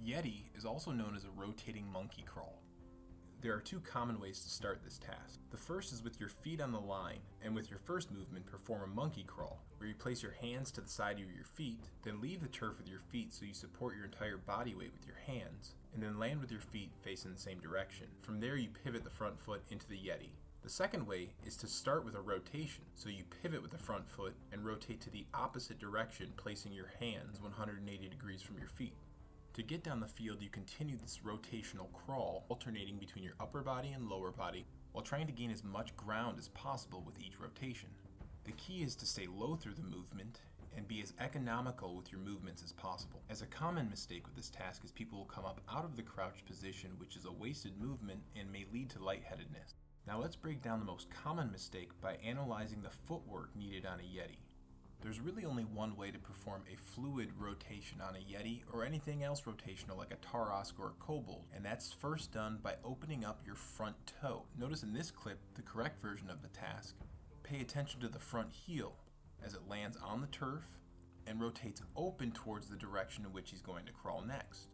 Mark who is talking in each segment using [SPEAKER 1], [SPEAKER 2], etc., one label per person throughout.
[SPEAKER 1] Yeti is also known as a rotating monkey crawl. There are two common ways to start this task. The first is with your feet on the line, and with your first movement perform a monkey crawl, where you place your hands to the side of your feet, then leave the turf with your feet so you support your entire body weight with your hands, and then land with your feet facing the same direction. From there you pivot the front foot into the Yeti. The second way is to start with a rotation, so you pivot with the front foot and rotate to the opposite direction, placing your hands 180 degrees from your feet. To get down the field, you continue this rotational crawl, alternating between your upper body and lower body, while trying to gain as much ground as possible with each rotation. The key is to stay low through the movement and be as economical with your movements as possible, as a common mistake with this task is people will come up out of the crouched position, which is a wasted movement and may lead to lightheadedness. Now let's break down the most common mistake by analyzing the footwork needed on a Yeti. There's really only one way to perform a fluid rotation on a Yeti or anything else rotational like a Tarosk or a Kobold, and that's first done by opening up your front toe. Notice in this clip, the correct version of the task. Pay attention to the front heel as it lands on the turf and rotates open towards the direction in which he's going to crawl next.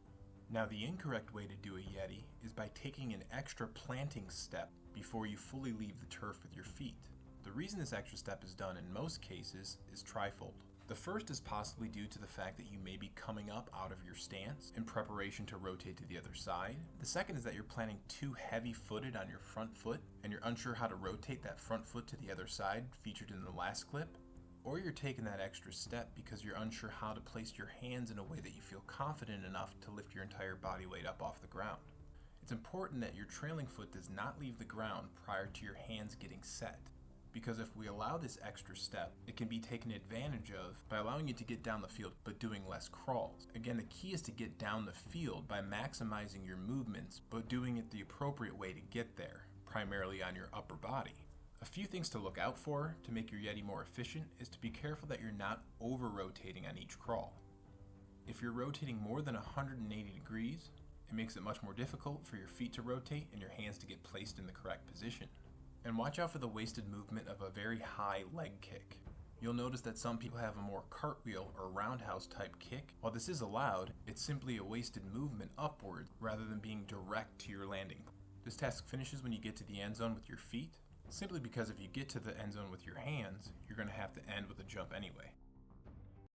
[SPEAKER 1] Now the incorrect way to do a Yeti is by taking an extra planting step before you fully leave the turf with your feet. The reason this extra step is done in most cases is trifold. The first is possibly due to the fact that you may be coming up out of your stance in preparation to rotate to the other side. The second is that you're planning too heavy-footed on your front foot and you're unsure how to rotate that front foot to the other side, featured in the last clip. Or you're taking that extra step because you're unsure how to place your hands in a way that you feel confident enough to lift your entire body weight up off the ground. It's important that your trailing foot does not leave the ground prior to your hands getting set, because if we allow this extra step, it can be taken advantage of by allowing you to get down the field but doing less crawls. Again, the key is to get down the field by maximizing your movements but doing it the appropriate way to get there, primarily on your upper body. A few things to look out for to make your Yeti more efficient is to be careful that you're not over-rotating on each crawl. If you're rotating more than 180 degrees, it makes it much more difficult for your feet to rotate and your hands to get placed in the correct position. And watch out for the wasted movement of a very high leg kick. You'll notice that some people have a more cartwheel or roundhouse type kick. While this is allowed, it's simply a wasted movement upward rather than being direct to your landing. This task finishes when you get to the end zone with your feet, simply because if you get to the end zone with your hands, you're going to have to end with a jump anyway.